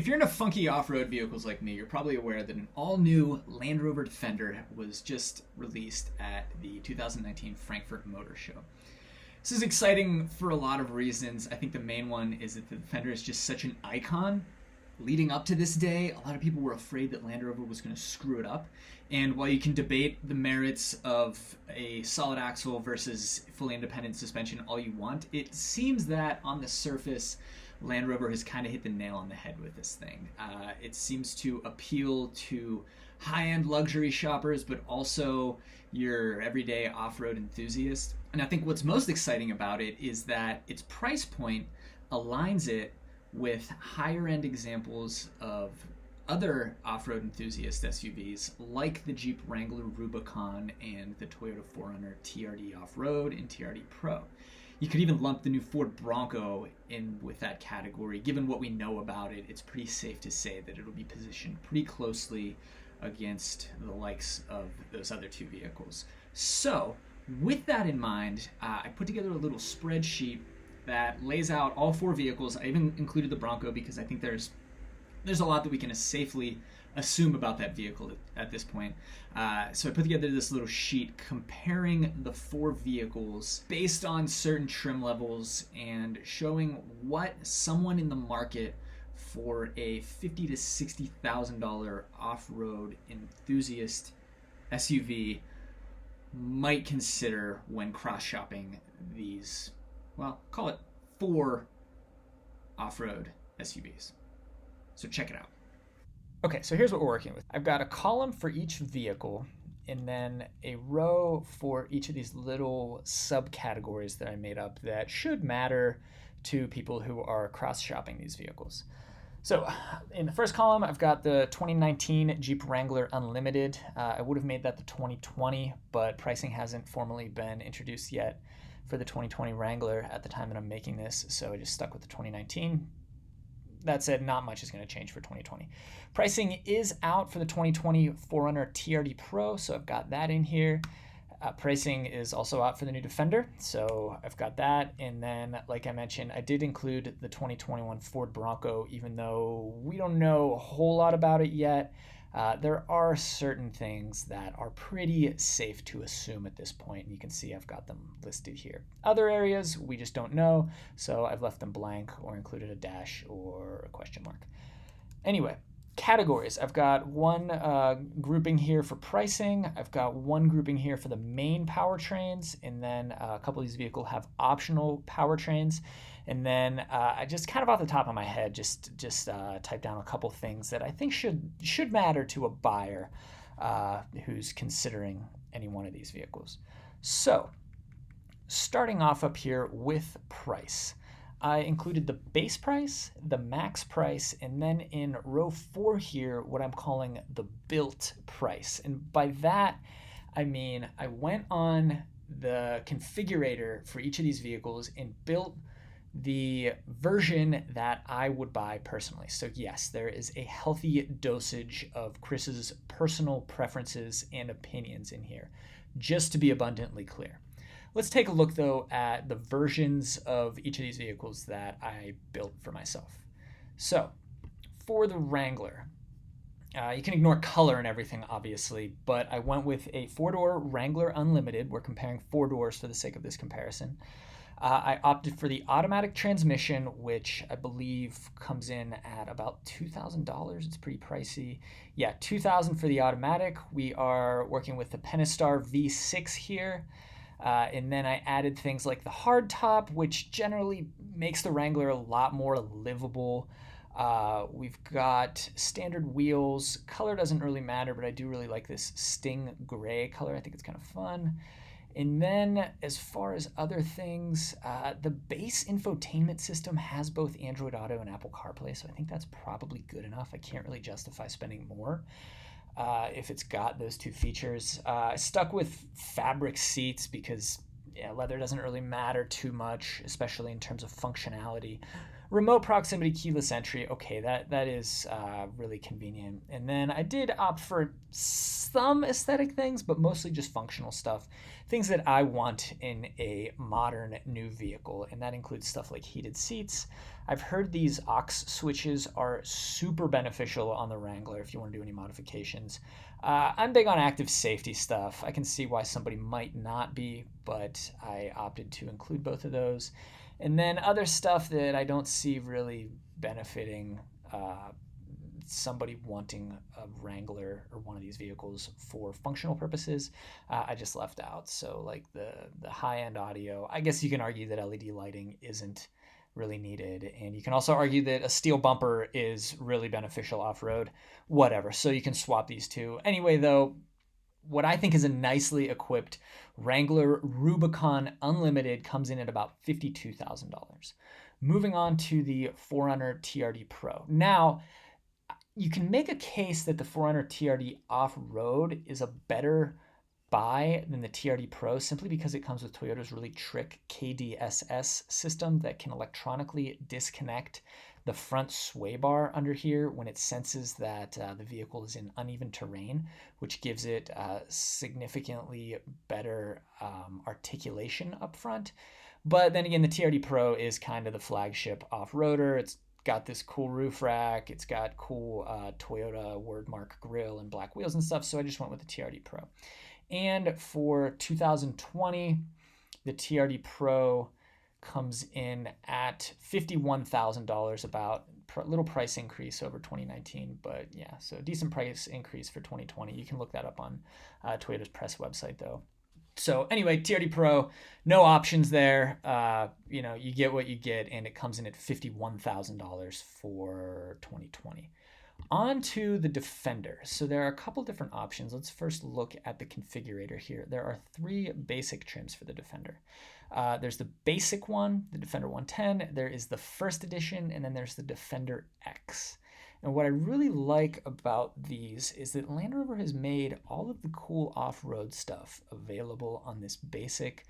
If you're into funky off-road vehicles like me, you're probably aware that an all-new Land Rover Defender was just released at the 2019 Frankfurt Motor Show. This is exciting for a lot of reasons. I think the main one is that the Defender is just such an icon. Leading up to this day, a lot of people were afraid that Land Rover was going to screw it up. And while you can debate the merits of a solid axle versus fully independent suspension all you want, it seems that on the surface, Land Rover has kind of hit the nail on the head with this thing. It seems to appeal to high-end luxury shoppers, but also your everyday off-road enthusiast. And I think what's most exciting about it is that its price point aligns it with higher-end examples of other off-road enthusiast SUVs like the Jeep Wrangler Rubicon and the Toyota 4Runner TRD Off-Road and TRD Pro. You could even lump the new Ford Bronco in with that category. Given what we know about it, it's pretty safe to say that it'll be positioned pretty closely against the likes of those other two vehicles. So, with that in mind, I put together a little spreadsheet that lays out all four vehicles. I even included the Bronco because I think there's a lot that we can safely assume about that vehicle at this point. So I put together this little sheet comparing the four vehicles based on certain trim levels and showing what someone in the market for a $50,000 to $60,000 off-road enthusiast SUV might consider when cross-shopping these, well, call it four off-road SUVs. So check it out. Okay, so here's what we're working with. I've got a column for each vehicle and then a row for each of these little subcategories that I made up that should matter to people who are cross-shopping these vehicles. So in the first column, I've got the 2019 Jeep Wrangler Unlimited. I would have made that the 2020, but pricing hasn't formally been introduced yet for the 2020 Wrangler at the time that I'm making this, so I just stuck with the 2019. That said, not much is going to change for 2020. Pricing is out for the 2020 4Runner TRD Pro, so I've got that in here. Pricing is also out for the new Defender, so I've got that. And then, like I mentioned, I did include the 2021 Ford Bronco, even though we don't know a whole lot about it yet. There are certain things that are pretty safe to assume at this point, and you can see I've got them listed here. Other areas we just don't know, so I've left them blank or included a dash or a question mark. Anyway, categories. I've got one grouping here for pricing. I've got one grouping here for the main powertrains, and then a couple of these vehicles have optional powertrains. And then I just kind of off the top of my head, just type down a couple things that I think should matter to a buyer who's considering any one of these vehicles. So, starting off up here with price. I included the base price, the max price, and then in row 4 here, what I'm calling the built price. And by that, I mean I went on the configurator for each of these vehicles and built the version that I would buy personally. So yes, there is a healthy dosage of Chris's personal preferences and opinions in here, just to be abundantly clear. Let's take a look though at the versions of each of these vehicles that I built for myself. So for the Wrangler, you can ignore color and everything obviously, but I went with a 4-door Wrangler Unlimited. We're comparing 4 doors for the sake of this comparison. I opted for the automatic transmission, which I believe comes in at about $2,000. It's pretty pricey. Yeah, $2,000 for the automatic. We are working with the Pentastar V6 here. And then I added things like the hardtop, which generally makes the Wrangler a lot more livable. We've got standard wheels. Color doesn't really matter, but I do really like this Sting Gray color. I think it's kind of fun. And then as far as other things, the base infotainment system has both Android Auto and Apple CarPlay, so I think that's probably good enough. I can't really justify spending more if it's got those two features. I stuck with fabric seats because leather doesn't really matter too much, especially in terms of functionality. Remote proximity keyless entry, okay, that is really convenient. And then I did opt for some aesthetic things, but mostly just functional stuff, things that I want in a modern new vehicle. And that includes stuff like heated seats, I've heard these aux switches are super beneficial on the Wrangler if you want to do any modifications. I'm big on active safety stuff. I can see why somebody might not be, but I opted to include both of those. And then other stuff that I don't see really benefiting somebody wanting a Wrangler or one of these vehicles for functional purposes, I just left out. So like the high-end audio, I guess you can argue that LED lighting isn't really needed, and you can also argue that a steel bumper is really beneficial off-road, whatever. So you can swap these two. Anyway, though, what I think is a nicely equipped Wrangler Rubicon Unlimited comes in at about $52,000. Moving on to the 4Runner TRD Pro. Now, you can make a case that the 4Runner TRD off-road is a better buy than the TRD Pro simply because it comes with Toyota's really trick KDSS system that can electronically disconnect the front sway bar under here when it senses that the vehicle is in uneven terrain, which gives it significantly better articulation up front. But then again, the TRD Pro is kind of the flagship off-roader. It's got this cool roof rack. It's got cool Toyota wordmark grille and black wheels and stuff. So I just went with the TRD Pro. And for 2020, the TRD Pro comes in at $51,000, about a little price increase over 2019. But yeah, so a decent price increase for 2020. You can look that up on Toyota's press website, though. So anyway, TRD Pro, no options there. You get what you get, and it comes in at $51,000 for 2020. On to the Defender. So there are a couple different options. Let's first look at the configurator here. There are 3 basic trims for the Defender. There's the basic one, the Defender 110. There is the first edition, and then there's the Defender X. And what I really like about these is that Land Rover has made all of the cool off-road stuff available on this basic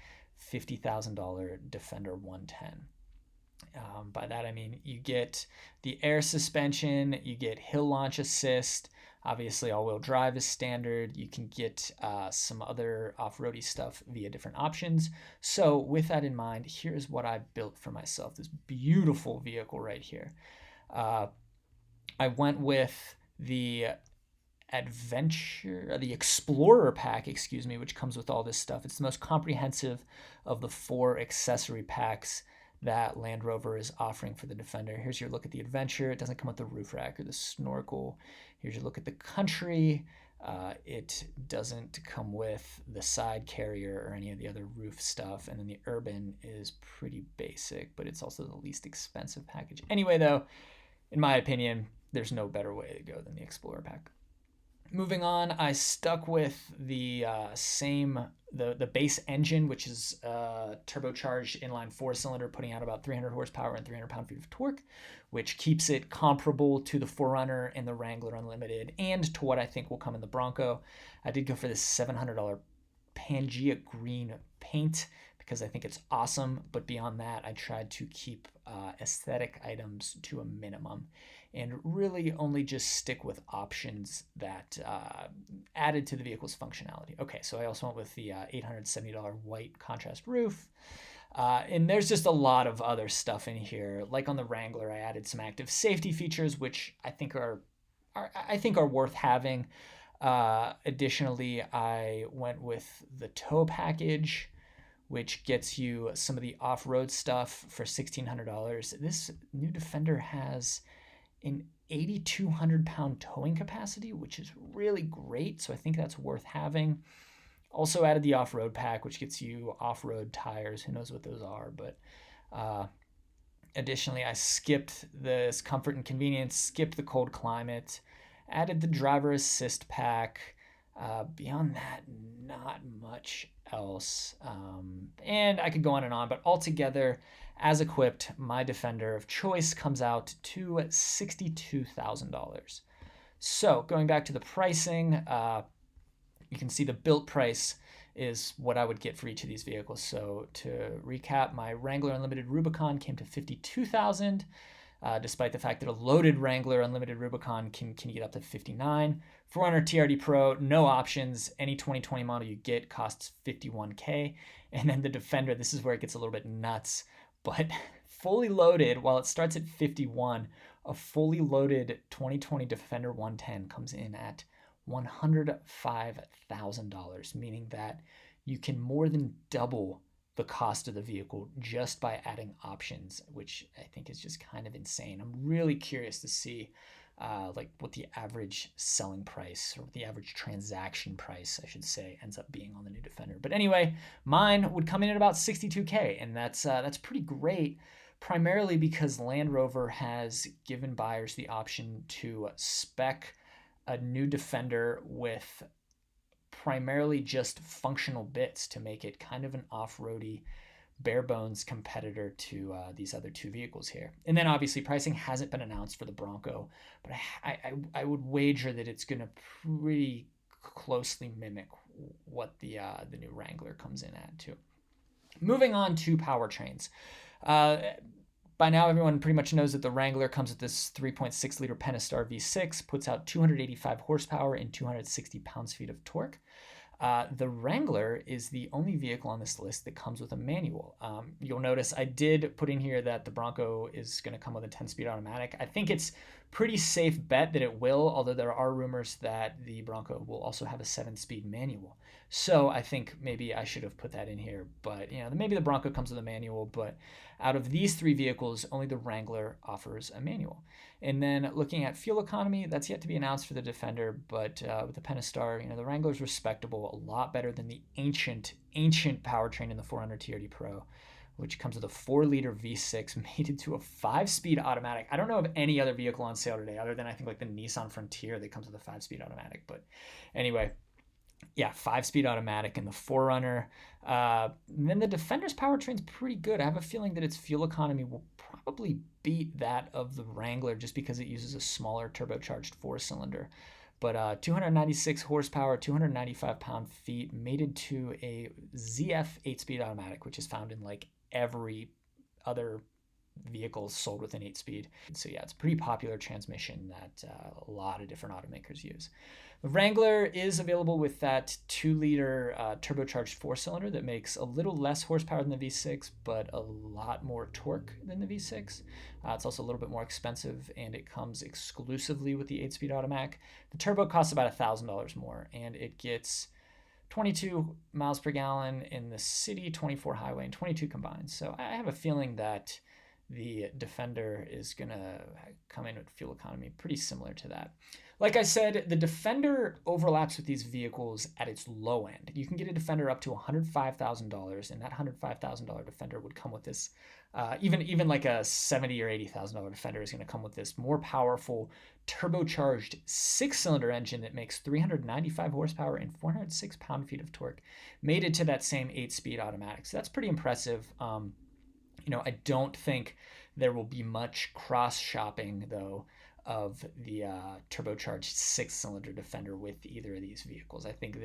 $50,000 Defender 110. By that I mean you get the air suspension, you get hill launch assist, obviously all-wheel drive is standard, you can get some other off-roady stuff via different options. So with that in mind, here's what I built for myself, this beautiful vehicle right here. I went with the Explorer pack, which comes with all this stuff. It's the most comprehensive of the 4 accessory packs that Land Rover is offering for the Defender. Here's your look at the Adventure. It doesn't come with the roof rack or the snorkel. Here's your look at the Country. It doesn't come with the side carrier or any of the other roof stuff. And then the Urban is pretty basic, but it's also the least expensive package. Anyway, though, in my opinion, there's no better way to go than the Explorer pack. Moving on, I stuck with the the base engine, which is turbocharged inline 4-cylinder, putting out about 300 horsepower and 300 pound-feet of torque, which keeps it comparable to the 4Runner and the Wrangler Unlimited, and to what I think will come in the Bronco. I did go for this $700 Pangea green paint because I think it's awesome, but beyond that, I tried to keep aesthetic items to a minimum and really only just stick with options that added to the vehicle's functionality. Okay, so I also went with the $870 white contrast roof. And there's just a lot of other stuff in here. Like on the Wrangler, I added some active safety features, which I think are worth having. Additionally, I went with the tow package, which gets you some of the off-road stuff for $1,600. This new Defender has an 8,200 pound towing capacity, which is really great. So I think that's worth having. Also added the off-road pack, which gets you off-road tires. Who knows what those are, but additionally, I skipped this comfort and convenience, skipped the cold climate, added the driver assist pack. Beyond that, not much else. And I could go on and on, but altogether, as equipped, my Defender of choice comes out to $62,000. So going back to the pricing, you can see the built price is what I would get for each of these vehicles. So to recap, my Wrangler Unlimited Rubicon came to $52,000. Despite the fact that a loaded Wrangler Unlimited Rubicon can get up to $59,000. 4Runner TRD Pro, no options. Any 2020 model you get costs $51,000. And then the Defender, this is where it gets a little bit nuts, but fully loaded, while it starts at $51, a fully loaded 2020 Defender 110 comes in at $105,000, meaning that you can more than double the cost of the vehicle just by adding options, which I think is just kind of insane. I'm really curious to see like what the average selling price, or the average transaction price, I should say, ends up being on the new Defender. But anyway, mine would come in at about $62K, and that's pretty great, primarily because Land Rover has given buyers the option to spec a new Defender with primarily just functional bits to make it kind of an off-roady, bare bones competitor to these other two vehicles here. And then obviously pricing hasn't been announced for the Bronco, but I would wager that it's going to pretty closely mimic what the new Wrangler comes in at too. Moving on to powertrains. By now, everyone pretty much knows that the Wrangler comes with this 3.6 liter Pentastar V6, puts out 285 horsepower and 260 pounds-feet of torque. The Wrangler is the only vehicle on this list that comes with a manual. You'll notice I did put in here that the Bronco is going to come with a 10-speed automatic. I think it's pretty safe bet that it will, although there are rumors that the Bronco will also have a 7-speed manual. So I think maybe I should have put that in here, but maybe the Bronco comes with a manual, but out of these three vehicles, only the Wrangler offers a manual. And then looking at fuel economy, that's yet to be announced for the Defender, but with the Pentastar, the Wrangler is respectable, a lot better than the ancient powertrain in the 400 Trd Pro, which comes with a 4-liter V6 mated to a 5-speed automatic. I don't know of any other vehicle on sale today, other than I think like the Nissan Frontier that comes with a 5-speed automatic. But anyway, yeah, 5-speed automatic in the 4Runner. Then the Defender's powertrain's pretty good. I have a feeling that its fuel economy will probably beat that of the Wrangler just because it uses a smaller turbocharged 4-cylinder. But 296 horsepower, 295 pound-feet, mated to a ZF 8-speed automatic, which is found in like every other vehicle sold with an 8-speed. So yeah, it's a pretty popular transmission that a lot of different automakers use. The Wrangler is available with that 2-liter turbocharged 4-cylinder that makes a little less horsepower than the V6, but a lot more torque than the V6. It's also a little bit more expensive, and it comes exclusively with the 8-speed automatic. The turbo costs about $1,000 more, and it gets 22 miles per gallon in the city, 24 highway, and 22 combined. So I have a feeling that the Defender is going to come in with fuel economy pretty similar to that. Like I said, the Defender overlaps with these vehicles at its low end. You can get a Defender up to $105,000, and that $105,000 Defender would come with this, even like a $70,000 or $80,000 Defender is going to come with this more powerful turbocharged 6-cylinder engine that makes 395 horsepower and 406 pound-feet of torque, mated to that same 8-speed automatic. So that's pretty impressive. I don't think there will be much cross-shopping, though, of the turbocharged 6-cylinder Defender with either of these vehicles. I think with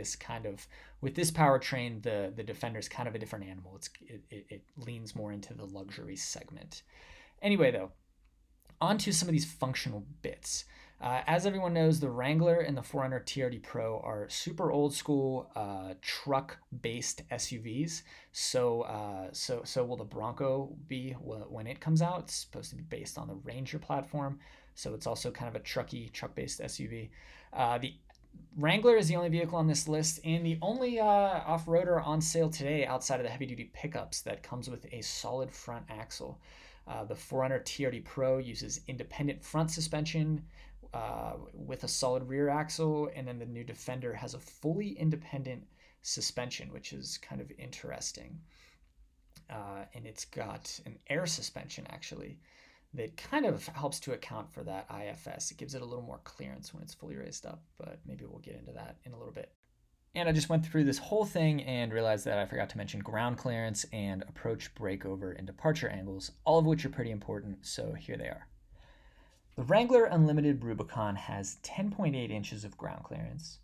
this powertrain, the Defender is kind of a different animal. It leans more into the luxury segment. Anyway, though, on to some of these functional bits. As everyone knows, the Wrangler and the 4Runner Trd Pro are super old school truck-based SUVs. So will the Bronco be when it comes out. It's supposed to be based on the Ranger platform, so it's also kind of a truck-based SUV. The Wrangler is the only vehicle on this list, and the only off-roader on sale today outside of the heavy-duty pickups that comes with a solid front axle. The 4Runner Trd Pro uses independent front suspension with a solid rear axle, and then the new Defender has a fully independent suspension, which is kind of interesting. And it's got an air suspension, actually, that kind of helps to account for that IFS. It gives it a little more clearance when it's fully raised up, but maybe we'll get into that in a little bit. And I just went through this whole thing and realized that I forgot to mention ground clearance and approach, breakover, and departure angles, all of which are pretty important, so here they are. The Wrangler Unlimited Rubicon has 10.8 inches of ground clearance.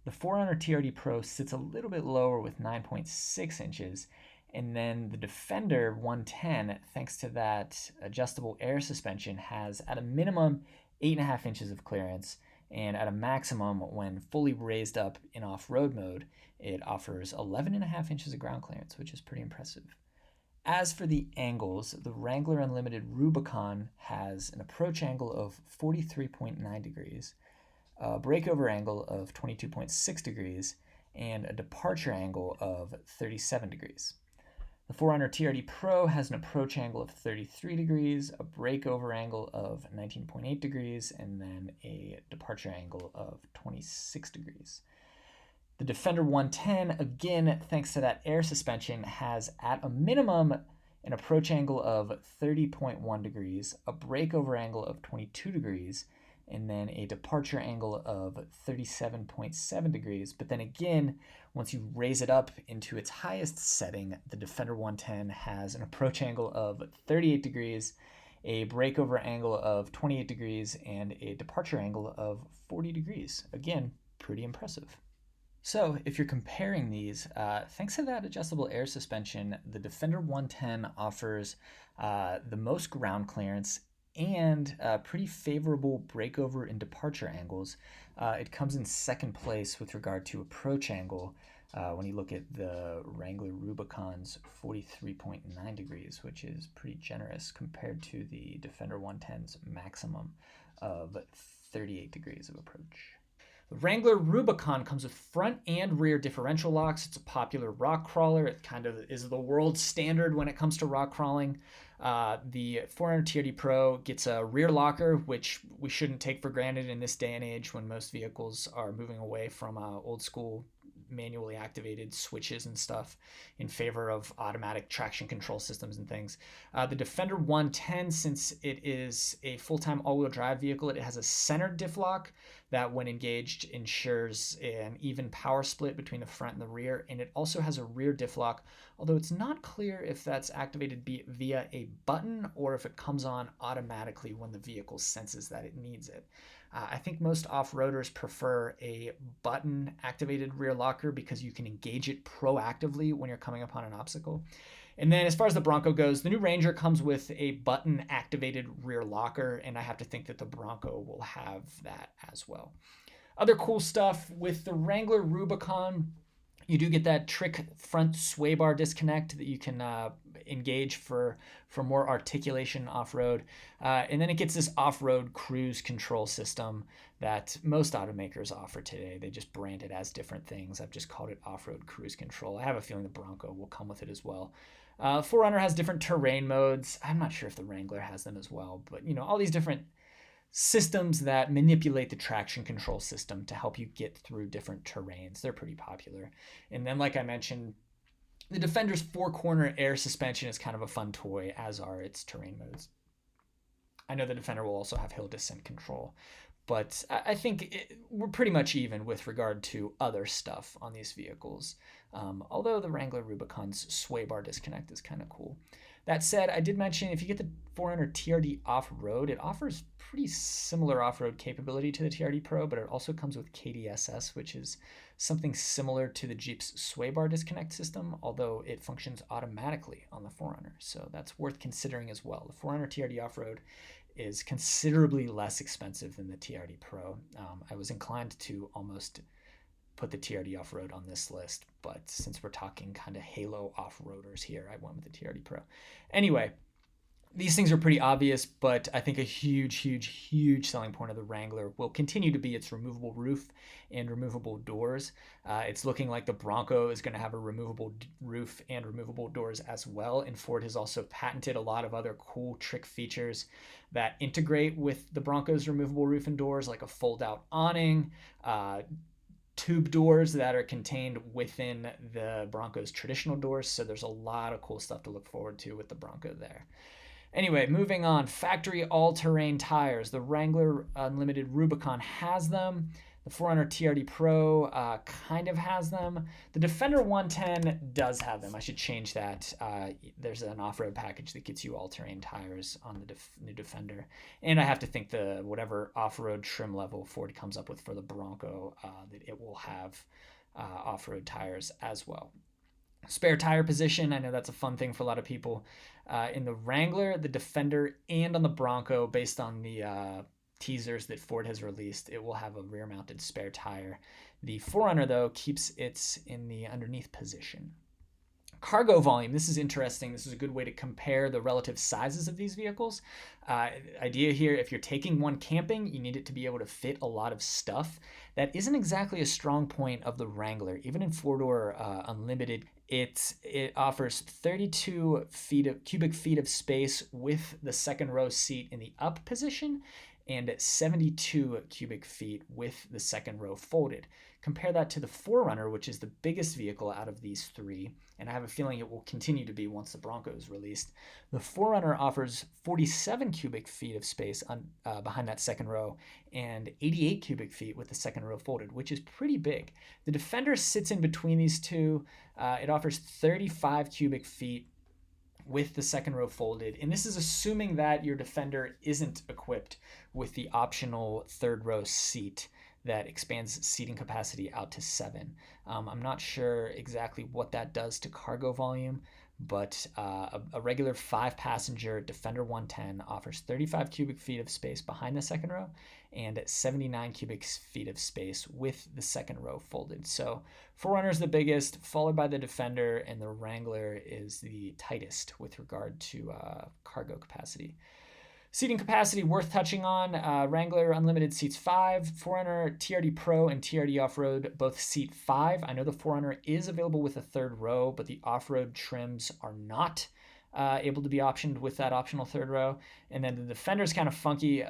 The 4Runner Trd Pro sits a little bit lower with 9.6 inches, and then the Defender 110, thanks to that adjustable air suspension, has at a minimum 8.5 inches of clearance, and at a maximum, when fully raised up in off-road mode, it offers 11.5 inches of ground clearance, which is pretty impressive. As for the angles, the Wrangler Unlimited Rubicon has an approach angle of 43.9 degrees, a breakover angle of 22.6 degrees, and a departure angle of 37 degrees. The 4Runner TRD Pro has an approach angle of 33 degrees, a breakover angle of 19.8 degrees, and then a departure angle of 26 degrees. The Defender 110, again, thanks to that air suspension, has at a minimum an approach angle of 30.1 degrees, a breakover angle of 22 degrees, and then a departure angle of 37.7 degrees. But then again, once you raise it up into its highest setting, the Defender 110 has an approach angle of 38 degrees, a breakover angle of 28 degrees, and a departure angle of 40 degrees. Again, pretty impressive. So if you're comparing these, thanks to that adjustable air suspension, the Defender 110 offers the most ground clearance and pretty favorable breakover and departure angles. It comes in second place with regard to approach angle when you look at the Wrangler Rubicon's 43.9 degrees, which is pretty generous compared to the Defender 110's maximum of 38 degrees of approach. The Wrangler Rubicon comes with front and rear differential locks. It's a popular rock crawler. It kind of is the world standard when it comes to rock crawling. The 4Runner TRD Pro gets a rear locker, which we shouldn't take for granted in this day and age when most vehicles are moving away from old school manually activated switches and stuff in favor of automatic traction control systems and things. The Defender 110, since it is a full-time all-wheel drive vehicle, it has a center diff lock that when engaged ensures an even power split between the front and the rear, and it also has a rear diff lock, although it's not clear if that's activated via a button or if it comes on automatically when the vehicle senses that it needs it. I think most off-roaders prefer a button-activated rear locker because you can engage it proactively when you're coming upon an obstacle. And then as far as the Bronco goes, the new Ranger comes with a button-activated rear locker, and I have to think that the Bronco will have that as well. Other cool stuff with the Wrangler Rubicon, you do get that trick front sway bar disconnect that you can engage for more articulation off-road. And then it gets this off-road cruise control system that most automakers offer today. They just brand it as different things. I've just called it off-road cruise control. I have a feeling the Bronco will come with it as well. 4Runner has different terrain modes. I'm not sure if the Wrangler has them as well, but all these different systems that manipulate the traction control system to help you get through different terrains. They're pretty popular. And then, like I mentioned, the Defender's 4-corner air suspension is kind of a fun toy, as are its terrain modes. I know the Defender will also have hill descent control, but I think we're pretty much even with regard to other stuff on these vehicles, although the Wrangler Rubicon's sway bar disconnect is kind of cool. That said, I did mention if you get the 4Runner TRD off-road, it offers pretty similar off-road capability to the TRD Pro, but it also comes with KDSS, which is something similar to the Jeep's sway bar disconnect system, although it functions automatically on the 4Runner. So that's worth considering as well. The 4Runner TRD off-road is considerably less expensive than the TRD Pro. I was inclined to almost put the TRD off-road on this list, but since we're talking kind of halo off-roaders here, I went with the TRD Pro. Anyway, these things are pretty obvious, but I think a huge selling point of the Wrangler will continue to be its removable roof and removable doors. It's looking like the Bronco is going to have a removable roof and removable doors as well, and Ford has also patented a lot of other cool trick features that integrate with the Bronco's removable roof and doors, like a fold-out awning, tube doors that are contained within the Bronco's traditional doors. So there's a lot of cool stuff to look forward to with the Bronco there. Anyway, moving on, factory all-terrain tires. The Wrangler Unlimited Rubicon has them. The 4Runner TRD Pro kind of has them. The Defender 110 does have them. I should change that. There's an off-road package that gets you all-terrain tires on the new Defender. And I have to think the whatever off-road trim level Ford comes up with for the Bronco, that it will have off-road tires as well. Spare tire position, I know that's a fun thing for a lot of people. In the Wrangler, the Defender, and on the Bronco, based on the teasers that Ford has released, it will have a rear-mounted spare tire. The 4Runner, though, keeps it in the underneath position. Cargo volume, this is interesting. This is a good way to compare the relative sizes of these vehicles. Idea here, if you're taking one camping, you need it to be able to fit a lot of stuff. That isn't exactly a strong point of the Wrangler. Even in four-door Unlimited, it offers 32 cubic feet of space with the second row seat in the up position, and 72 cubic feet with the second row folded. Compare that to the 4Runner, which is the biggest vehicle out of these three, and I have a feeling it will continue to be once the Bronco is released. The 4Runner offers 47 cubic feet of space behind that second row and 88 cubic feet with the second row folded, which is pretty big. The Defender sits in between these two. It offers 35 cubic feet with the second row folded, and this is assuming that your Defender isn't equipped with the optional third row seat that expands seating capacity out to 7. I'm not sure exactly what that does to cargo volume, but a regular 5-passenger Defender 110 offers 35 cubic feet of space behind the second row and 79 cubic feet of space with the second row folded. So 4Runner is the biggest, followed by the Defender, and the Wrangler is the tightest with regard to cargo capacity. Seating capacity worth touching on. Wrangler Unlimited seats 5. 4Runner Trd Pro and Trd Off-Road both seat 5. I know the 4Runner is available with a third row, but the off-road trims are not able to be optioned with that optional third row. And then the Defender is kind of funky.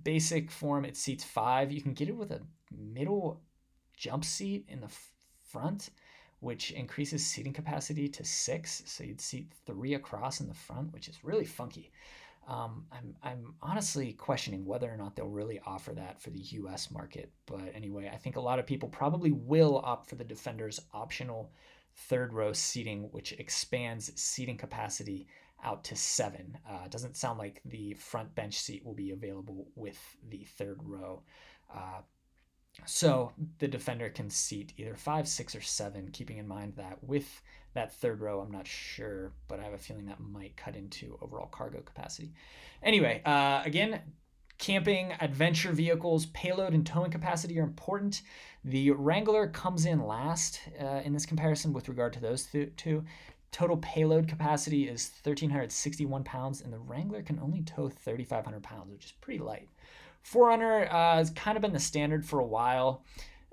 Basic form, it seats 5. You can get it with a middle jump seat in the front, which increases seating capacity to 6. So you'd seat 3 across in the front, which is really funky. I'm honestly questioning whether or not they'll really offer that for the US market. But anyway, I think a lot of people probably will opt for the Defender's optional third row seating, which expands seating capacity out to 7. It doesn't sound like the front bench seat will be available with the third row. So the Defender can seat either 5, 6, or 7, keeping in mind that with that third row, I'm not sure, but I have a feeling that might cut into overall cargo capacity. Anyway, again, camping, adventure vehicles, payload, and towing capacity are important. The Wrangler comes in last in this comparison with regard to those two. Total payload capacity is 1,361 pounds, and the Wrangler can only tow 3,500 pounds, which is pretty light. 4Runner has kind of been the standard for a while.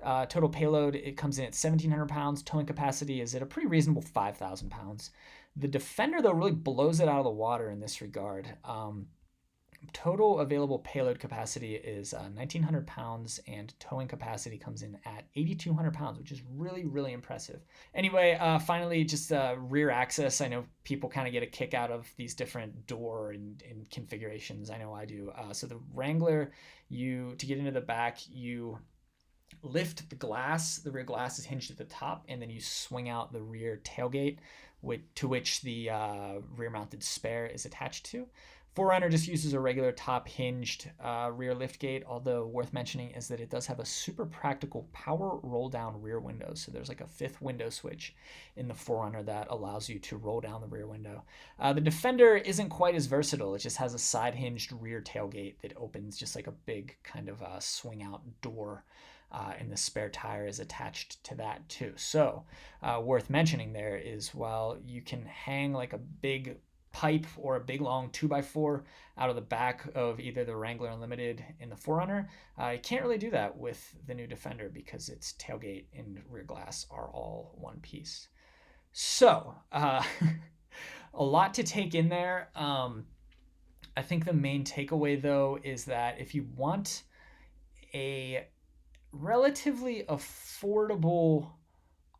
Total payload, it comes in at 1,700 pounds. Towing capacity is at a pretty reasonable 5,000 pounds. The Defender, though, really blows it out of the water in this regard. Total available payload capacity is 1,900 pounds, and towing capacity comes in at 8,200 pounds, which is really, really impressive. Anyway, finally, just rear access. I know people kind of get a kick out of these different door and configurations. I know I do. So the Wrangler, to get into the back, you lift the glass. The rear glass is hinged at the top, and then you swing out the rear tailgate, to which the rear-mounted spare is attached to. 4Runner just uses a regular top hinged rear liftgate, although worth mentioning is that it does have a super practical power roll down rear window. So there's like a 5th window switch in the 4Runner that allows you to roll down the rear window. The Defender isn't quite as versatile. It just has a side hinged rear tailgate that opens just like a big kind of swing out door. And the spare tire is attached to that too. So worth mentioning there is, while you can hang like a big pipe or a big long 2x4 out of the back of either the Wrangler Unlimited and the 4Runner, you can't really do that with the new Defender because its tailgate and rear glass are all one piece. So a lot to take in there. I think the main takeaway, though, is that if you want a relatively affordable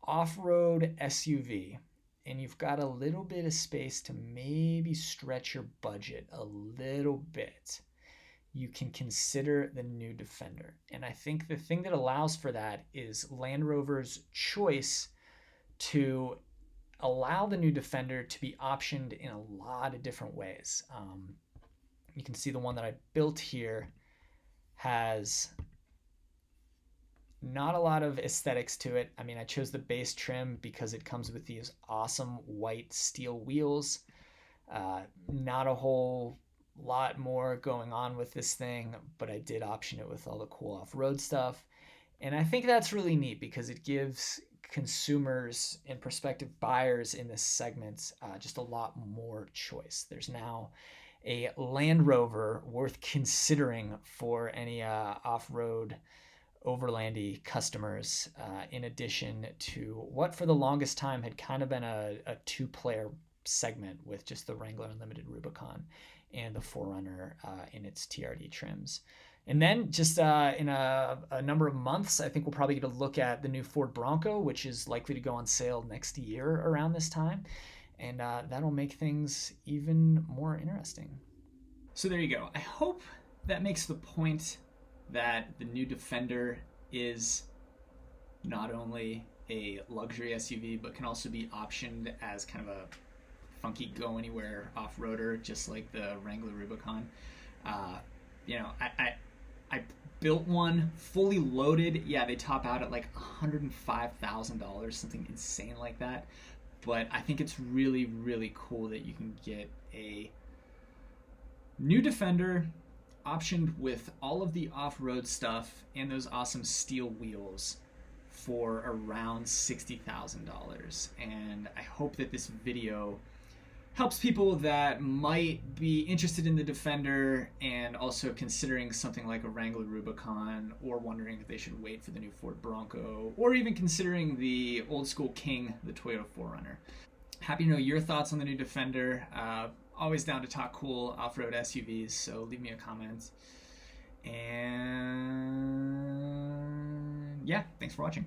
off-road SUV, and you've got a little bit of space to maybe stretch your budget a little bit, you can consider the new Defender. And I think the thing that allows for that is Land Rover's choice to allow the new Defender to be optioned in a lot of different ways. You can see the one that I built here has not a lot of aesthetics to it. I mean, I chose the base trim because it comes with these awesome white steel wheels. Not a whole lot more going on with this thing, but I did option it with all the cool off-road stuff. And I think that's really neat because it gives consumers and prospective buyers in this segment just a lot more choice. There's now a Land Rover worth considering for any off-road overlandy customers, in addition to what for the longest time had kind of been a two-player segment with just the Wrangler Unlimited Rubicon and the 4Runner in its TRD trims. And then just in a number of months, I think we'll probably get a look at the new Ford Bronco, which is likely to go on sale next year around this time. And that'll make things even more interesting. So there you go. I hope that makes the point that the new Defender is not only a luxury SUV, but can also be optioned as kind of a funky go-anywhere off-roader, just like the Wrangler Rubicon. I built one fully loaded. Yeah, they top out at like $105,000, something insane like that. But I think it's really, really cool that you can get a new Defender optioned with all of the off-road stuff and those awesome steel wheels for around $60,000. And I hope that this video helps people that might be interested in the Defender and also considering something like a Wrangler Rubicon, or wondering if they should wait for the new Ford Bronco, or even considering the old school King, the Toyota 4Runner. Happy to know your thoughts on the new Defender. Always down to talk cool off-road SUVs, so leave me a comment. And yeah, thanks for watching.